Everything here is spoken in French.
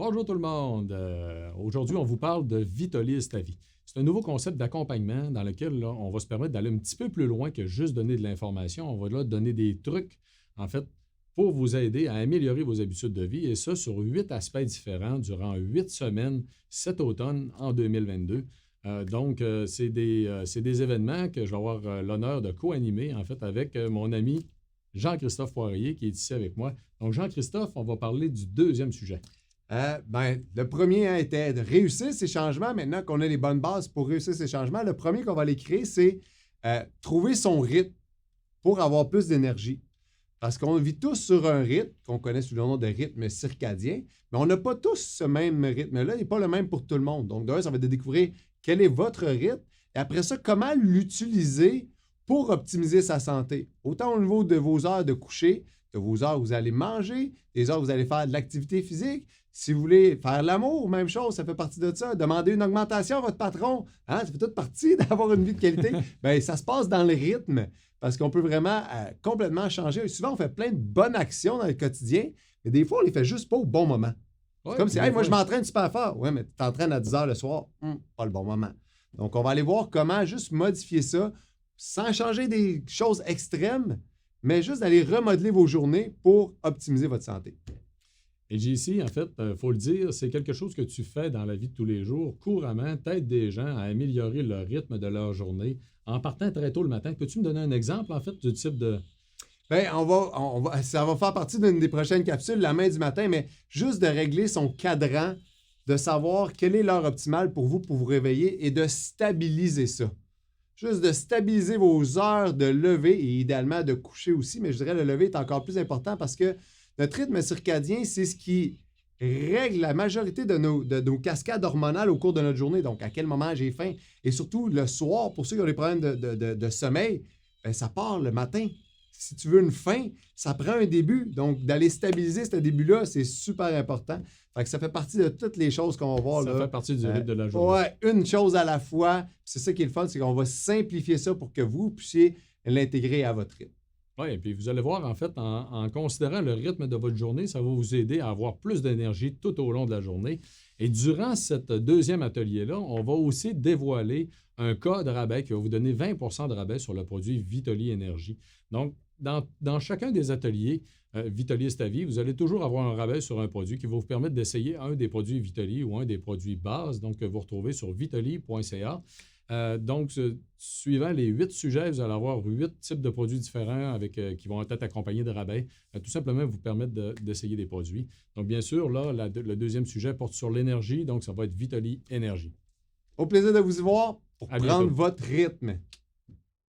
Bonjour tout le monde. Aujourd'hui, on vous parle de Vitolis ta vie. C'est un nouveau concept d'accompagnement dans lequel là, on va se permettre d'aller un petit peu plus loin que juste donner de l'information. On va là donner des trucs, en fait, pour vous aider à améliorer vos habitudes de vie, et ça sur 8 aspects différents durant 8 semaines cet automne en 2022. C'est des événements que je vais avoir l'honneur de co-animer, en fait, avec mon ami Jean-Christophe Poirier qui est ici avec moi. Donc, Jean-Christophe, on va parler du deuxième sujet. Le premier était de réussir ces changements. Maintenant qu'on a les bonnes bases pour réussir ces changements, le premier qu'on va aller créer, c'est trouver son rythme pour avoir plus d'énergie. Parce qu'on vit tous sur un rythme qu'on connaît sous le nom de rythme circadien, mais on n'a pas tous ce même rythme-là. Il n'est pas le même pour tout le monde. Donc, d'ailleurs, ça va être de découvrir quel est votre rythme et après ça, comment l'utiliser pour optimiser sa santé. Autant au niveau de vos heures de coucher, de vos heures où vous allez manger, des heures où vous allez faire de l'activité physique. Si vous voulez faire l'amour, même chose, ça fait partie de ça. Demandez une augmentation à votre patron, ça fait toute partie d'avoir une vie de qualité. Bien, ça se passe dans le rythme parce qu'on peut vraiment complètement changer. Souvent, on fait plein de bonnes actions dans le quotidien, mais des fois, on les fait juste pas au bon moment. C'est comme si, moi, je m'entraîne super fort. Oui, mais tu t'entraînes à 10 heures le soir, pas le bon moment. Donc, on va aller voir comment juste modifier ça sans changer des choses extrêmes, mais juste d'aller remodeler vos journées pour optimiser votre santé. Et JC, en fait, il faut le dire, c'est quelque chose que tu fais dans la vie de tous les jours, couramment, t'aides des gens à améliorer le rythme de leur journée en partant très tôt le matin. Peux-tu me donner un exemple, en fait, du type de... Bien, ça va faire partie d'une des prochaines capsules, la main du matin, mais juste de régler son cadran, de savoir quelle est l'heure optimale pour vous réveiller et de stabiliser ça. Juste de stabiliser vos heures de lever et idéalement de coucher aussi, mais je dirais le lever est encore plus important parce que notre rythme circadien, c'est ce qui règle la majorité de nos cascades hormonales au cours de notre journée. Donc, à quel moment j'ai faim. Et surtout, le soir, pour ceux qui ont des problèmes de sommeil, bien, ça part le matin. Si tu veux une fin, ça prend un début. Donc, d'aller stabiliser ce début-là, c'est super important. Fait que ça fait partie de toutes les choses qu'on va voir. Ça fait partie du rythme de la journée. Ouais, une chose à la fois. C'est ça qui est le fun, c'est qu'on va simplifier ça pour que vous puissiez l'intégrer à votre rythme. Oui, et puis vous allez voir, en fait, en considérant le rythme de votre journée, ça va vous aider à avoir plus d'énergie tout au long de la journée. Et durant cette deuxième atelier-là, on va aussi dévoiler un code rabais qui va vous donner 20 de rabais sur le produit Vitolis Énergie. Donc, dans chacun des ateliers Vitolis ta vie, vous allez toujours avoir un rabais sur un produit qui va vous permettre d'essayer un des produits Vitolis ou un des produits base, donc que vous retrouvez sur vitolis.ca. Suivant les 8 sujets, vous allez avoir 8 types de produits différents qui vont être accompagnés de rabais, tout simplement vous permettre d'essayer des produits. Donc, bien sûr, là, le deuxième sujet porte sur l'énergie, donc ça va être Vitolis Énergie. Au plaisir de vous y voir pour À prendre bientôt. votre rythme.